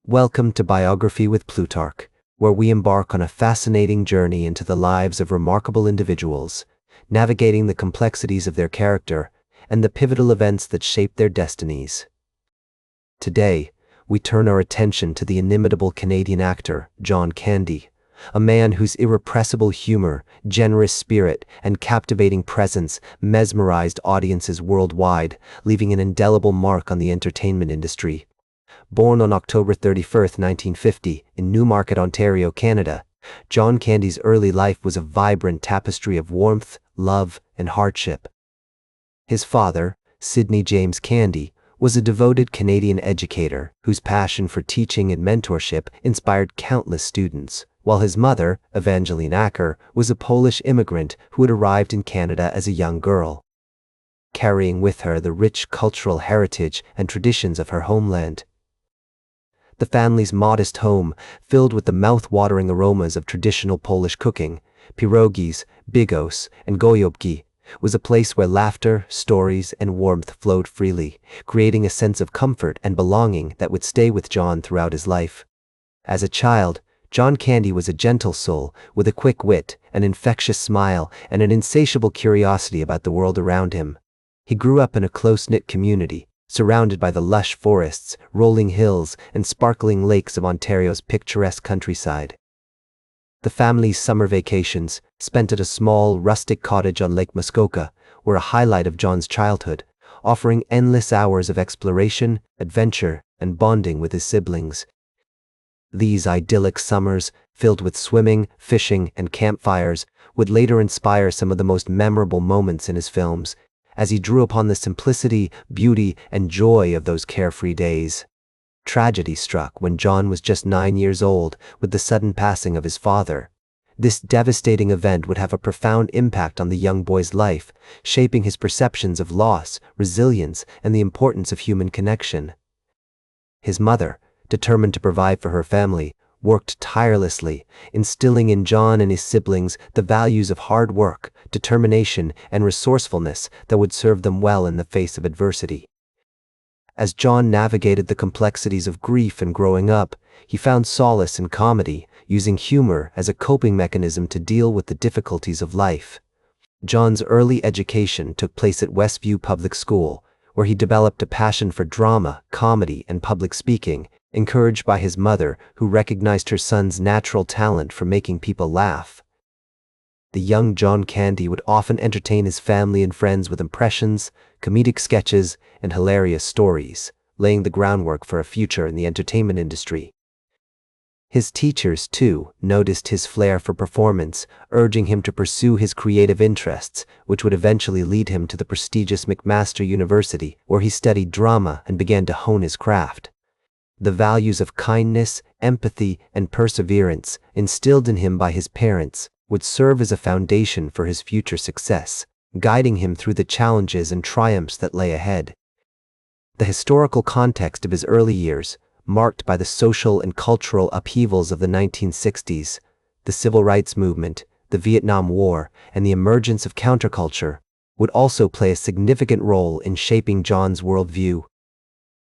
Welcome to Biography with Plutarch, where we embark on a fascinating journey into the lives of remarkable individuals, navigating the complexities of their character and the pivotal events that shape their destinies. Today, we turn our attention to the inimitable Canadian actor, John Candy, a man whose irrepressible humor, generous spirit, and captivating presence mesmerized audiences worldwide, leaving an indelible mark on the entertainment industry. Born on October 31, 1950, in Newmarket, Ontario, Canada, John Candy's early life was a vibrant tapestry of warmth, love, and hardship. His father, Sidney James Candy, was a devoted Canadian educator whose passion for teaching and mentorship inspired countless students, while his mother, Evangeline Acker, was a Polish immigrant who had arrived in Canada as a young girl, carrying with her the rich cultural heritage and traditions of her homeland. The family's modest home, filled with the mouth-watering aromas of traditional Polish cooking, pierogies, bigos, and gołąbki, was a place where laughter, stories, and warmth flowed freely, creating a sense of comfort and belonging that would stay with John throughout his life. As a child, John Candy was a gentle soul with a quick wit, an infectious smile, and an insatiable curiosity about the world around him. He grew up in a close-knit community, surrounded by the lush forests, rolling hills, and sparkling lakes of Ontario's picturesque countryside. The family's summer vacations, spent at a small, rustic cottage on Lake Muskoka, were a highlight of John's childhood, offering endless hours of exploration, adventure, and bonding with his siblings. These idyllic summers, filled with swimming, fishing, and campfires, would later inspire some of the most memorable moments in his films, as he drew upon the simplicity, beauty, and joy of those carefree days. Tragedy struck when John was just 9 years old with the sudden passing of his father. This devastating event would have a profound impact on the young boy's life, shaping his perceptions of loss, resilience, and the importance of human connection. His mother, determined to provide for her family, worked tirelessly, instilling in John and his siblings the values of hard work, determination, and resourcefulness that would serve them well in the face of adversity. As John navigated the complexities of grief and growing up, he found solace in comedy, using humor as a coping mechanism to deal with the difficulties of life. John's early education took place at Westview Public School, where he developed a passion for drama, comedy, and public speaking, encouraged by his mother, who recognized her son's natural talent for making people laugh. The young John Candy would often entertain his family and friends with impressions, comedic sketches, and hilarious stories, laying the groundwork for a future in the entertainment industry. His teachers, too, noticed his flair for performance, urging him to pursue his creative interests, which would eventually lead him to the prestigious McMaster University, where he studied drama and began to hone his craft. The values of kindness, empathy, and perseverance, instilled in him by his parents, would serve as a foundation for his future success, guiding him through the challenges and triumphs that lay ahead. The historical context of his early years, marked by the social and cultural upheavals of the 1960s, the Civil Rights Movement, the Vietnam War, and the emergence of counterculture, would also play a significant role in shaping John's worldview,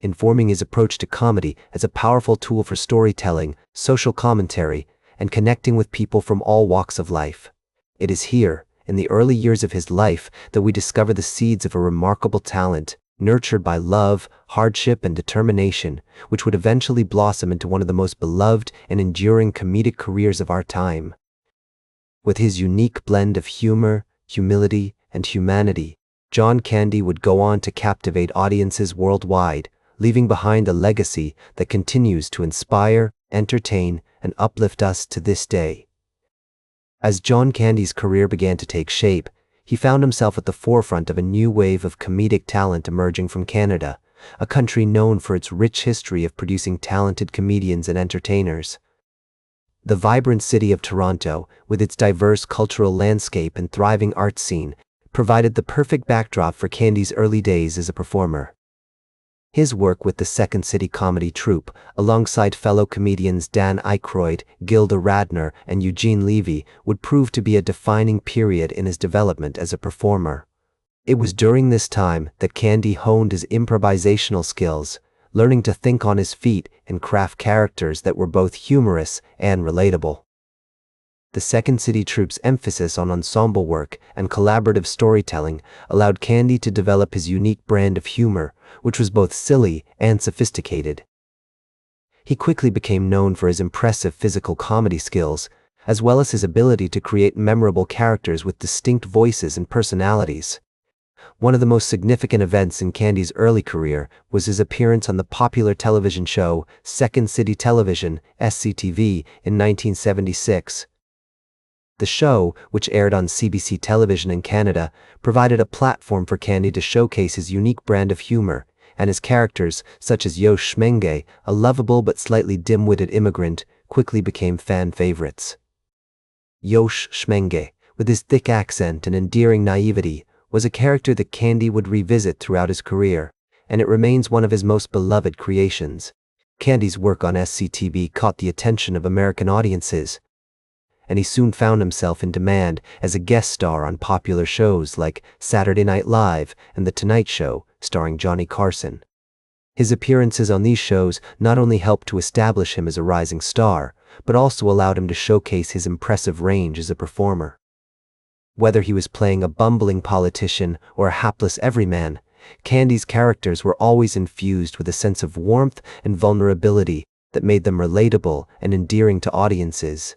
informing his approach to comedy as a powerful tool for storytelling, social commentary, and connecting with people from all walks of life. It is here, in the early years of his life, that we discover the seeds of a remarkable talent, nurtured by love, hardship, and determination, which would eventually blossom into one of the most beloved and enduring comedic careers of our time. With his unique blend of humor, humility, and humanity, John Candy would go on to captivate audiences worldwide, leaving behind a legacy that continues to inspire, entertain, and uplift us to this day. As John Candy's career began to take shape, he found himself at the forefront of a new wave of comedic talent emerging from Canada, a country known for its rich history of producing talented comedians and entertainers. The vibrant city of Toronto, with its diverse cultural landscape and thriving art scene, provided the perfect backdrop for Candy's early days as a performer. His work with the Second City Comedy Troupe, alongside fellow comedians Dan Aykroyd, Gilda Radner, and Eugene Levy, would prove to be a defining period in his development as a performer. It was during this time that Candy honed his improvisational skills, learning to think on his feet and craft characters that were both humorous and relatable. The Second City Troupe's emphasis on ensemble work and collaborative storytelling allowed Candy to develop his unique brand of humor, which was both silly and sophisticated. He quickly became known for his impressive physical comedy skills, as well as his ability to create memorable characters with distinct voices and personalities. One of the most significant events in Candy's early career was his appearance on the popular television show Second City Television, SCTV, in 1976. The show, which aired on CBC television in Canada, provided a platform for Candy to showcase his unique brand of humor, and his characters, such as Yosh Shmenge, a lovable but slightly dim-witted immigrant, quickly became fan favorites. Yosh Shmenge, with his thick accent and endearing naivety, was a character that Candy would revisit throughout his career, and it remains one of his most beloved creations. Candy's work on SCTV caught the attention of American audiences, and he soon found himself in demand as a guest star on popular shows like Saturday Night Live and The Tonight Show, starring Johnny Carson. His appearances on these shows not only helped to establish him as a rising star, but also allowed him to showcase his impressive range as a performer. Whether he was playing a bumbling politician or a hapless everyman, Candy's characters were always infused with a sense of warmth and vulnerability that made them relatable and endearing to audiences.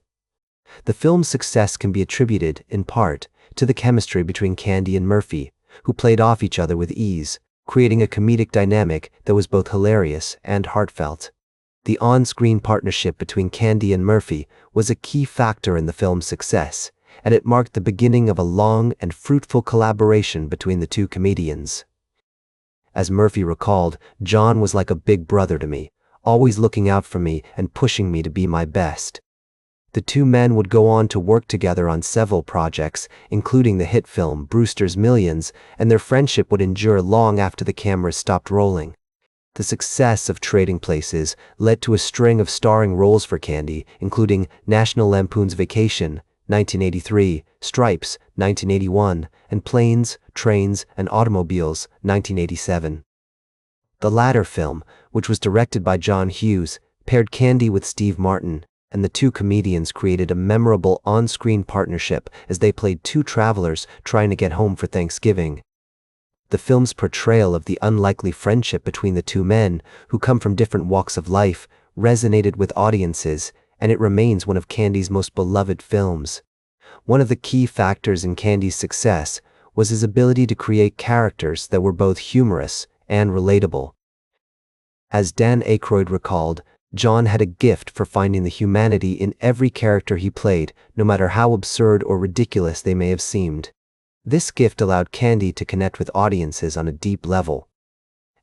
The film's success can be attributed, in part, to the chemistry between Candy and Murphy, who played off each other with ease, creating a comedic dynamic that was both hilarious and heartfelt. The on-screen partnership between Candy and Murphy was a key factor in the film's success, and it marked the beginning of a long and fruitful collaboration between the two comedians. As Murphy recalled, "John was like a big brother to me, always looking out for me and pushing me to be my best." The two men would go on to work together on several projects, including the hit film Brewster's Millions, and their friendship would endure long after the cameras stopped rolling. The success of Trading Places led to a string of starring roles for Candy, including National Lampoon's Vacation, 1983, Stripes, 1981, and Planes, Trains, and Automobiles, 1987. The latter film, which was directed by John Hughes, paired Candy with Steve Martin, and the two comedians created a memorable on-screen partnership as they played two travelers trying to get home for Thanksgiving. The film's portrayal of the unlikely friendship between the two men, who come from different walks of life, resonated with audiences, and it remains one of Candy's most beloved films. One of the key factors in Candy's success was his ability to create characters that were both humorous and relatable. As Dan Aykroyd recalled, John had a gift for finding the humanity in every character he played, no matter how absurd or ridiculous they may have seemed. This gift allowed Candy to connect with audiences on a deep level,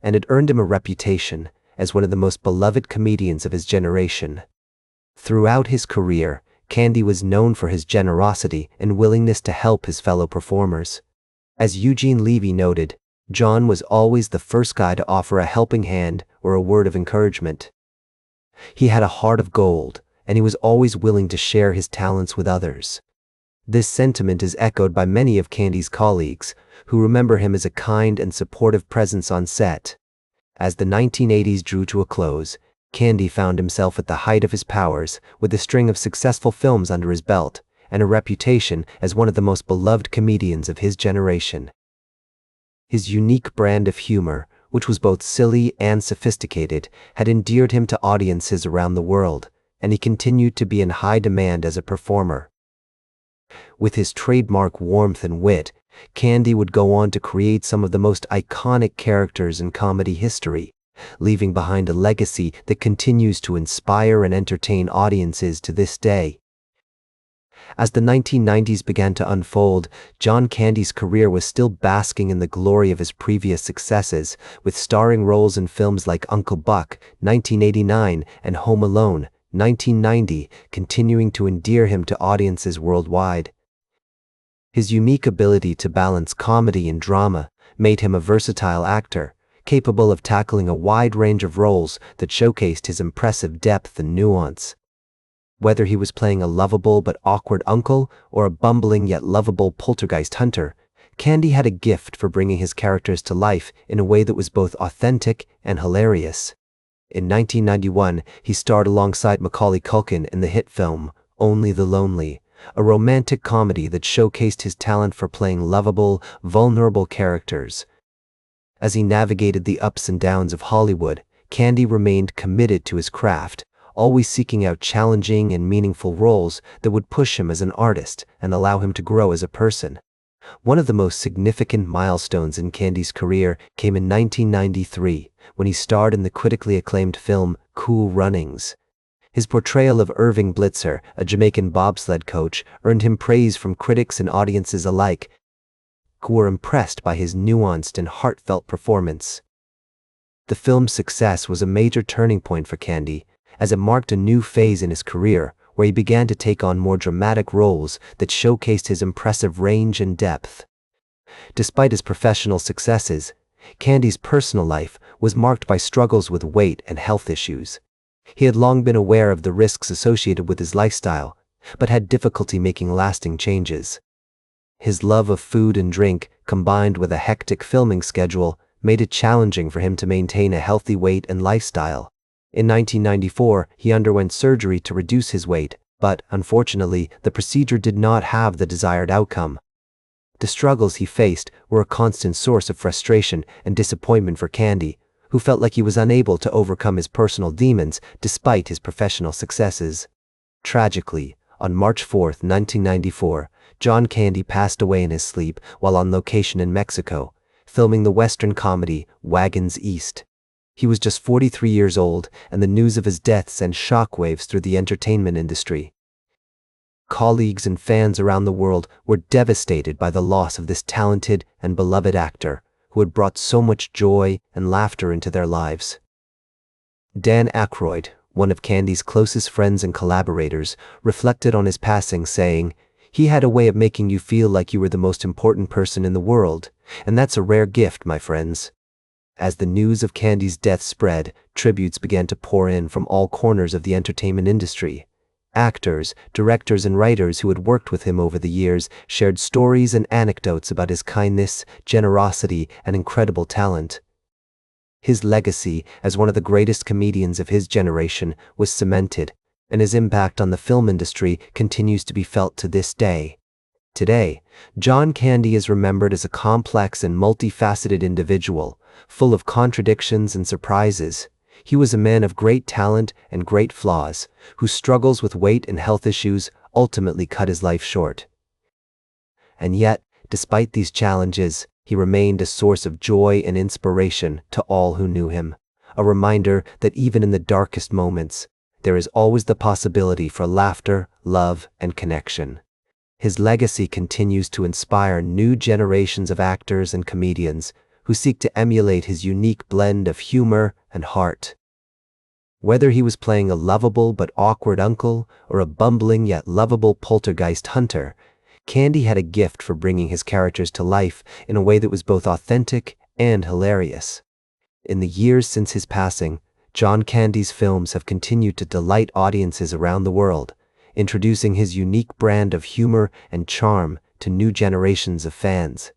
and it earned him a reputation as one of the most beloved comedians of his generation. Throughout his career, Candy was known for his generosity and willingness to help his fellow performers. As Eugene Levy noted, John was always the first guy to offer a helping hand or a word of encouragement. He had a heart of gold, and he was always willing to share his talents with others. This sentiment is echoed by many of Candy's colleagues, who remember him as a kind and supportive presence on set. As the 1980s drew to a close, Candy found himself at the height of his powers, with a string of successful films under his belt, and a reputation as one of the most beloved comedians of his generation. His unique brand of humor, which was both silly and sophisticated, had endeared him to audiences around the world, and he continued to be in high demand as a performer. With his trademark warmth and wit, Candy would go on to create some of the most iconic characters in comedy history, leaving behind a legacy that continues to inspire and entertain audiences to this day. As the 1990s began to unfold, John Candy's career was still basking in the glory of his previous successes, with starring roles in films like Uncle Buck, 1989, and Home Alone, 1990, continuing to endear him to audiences worldwide. His unique ability to balance comedy and drama made him a versatile actor, capable of tackling a wide range of roles that showcased his impressive depth and nuance. Whether he was playing a lovable but awkward uncle or a bumbling yet lovable poltergeist hunter, Candy had a gift for bringing his characters to life in a way that was both authentic and hilarious. In 1991, he starred alongside Macaulay Culkin in the hit film Only the Lonely, a romantic comedy that showcased his talent for playing lovable, vulnerable characters. As he navigated the ups and downs of Hollywood, Candy remained committed to his craft, always seeking out challenging and meaningful roles that would push him as an artist and allow him to grow as a person. One of the most significant milestones in Candy's career came in 1993, when he starred in the critically acclaimed film Cool Runnings. His portrayal of Irving Blitzer, a Jamaican bobsled coach, earned him praise from critics and audiences alike, who were impressed by his nuanced and heartfelt performance. The film's success was a major turning point for Candy, as it marked a new phase in his career, where he began to take on more dramatic roles that showcased his impressive range and depth. Despite his professional successes, Candy's personal life was marked by struggles with weight and health issues. He had long been aware of the risks associated with his lifestyle, but had difficulty making lasting changes. His love of food and drink, combined with a hectic filming schedule, made it challenging for him to maintain a healthy weight and lifestyle. In 1994, he underwent surgery to reduce his weight, but, unfortunately, the procedure did not have the desired outcome. The struggles he faced were a constant source of frustration and disappointment for Candy, who felt like he was unable to overcome his personal demons despite his professional successes. Tragically, on March 4, 1994, John Candy passed away in his sleep while on location in Mexico, filming the Western comedy Wagons East. He was just 43 years old, and the news of his death sent shockwaves through the entertainment industry. Colleagues and fans around the world were devastated by the loss of this talented and beloved actor, who had brought so much joy and laughter into their lives. Dan Aykroyd, one of Candy's closest friends and collaborators, reflected on his passing, saying, "He had a way of making you feel like you were the most important person in the world, and that's a rare gift, my friends." As the news of Candy's death spread, tributes began to pour in from all corners of the entertainment industry. Actors, directors, and writers who had worked with him over the years shared stories and anecdotes about his kindness, generosity, and incredible talent. His legacy as one of the greatest comedians of his generation was cemented, and his impact on the film industry continues to be felt to this day. Today, John Candy is remembered as a complex and multifaceted individual, full of contradictions and surprises. He was a man of great talent and great flaws, whose struggles with weight and health issues ultimately cut his life short. And yet, despite these challenges, he remained a source of joy and inspiration to all who knew him, a reminder that even in the darkest moments, there is always the possibility for laughter, love, and connection. His legacy continues to inspire new generations of actors and comedians who seek to emulate his unique blend of humor and heart. Whether he was playing a lovable but awkward uncle or a bumbling yet lovable poltergeist hunter, Candy had a gift for bringing his characters to life in a way that was both authentic and hilarious. In the years since his passing, John Candy's films have continued to delight audiences around the world, introducing his unique brand of humor and charm to new generations of fans.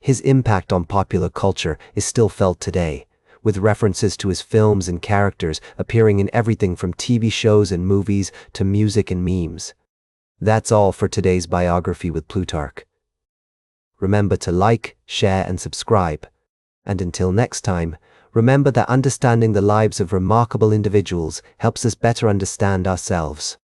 His impact on popular culture is still felt today, with references to his films and characters appearing in everything from TV shows and movies to music and memes. That's all for today's Biography with Plutarch. Remember to like, share, and subscribe. And until next time, remember that understanding the lives of remarkable individuals helps us better understand ourselves.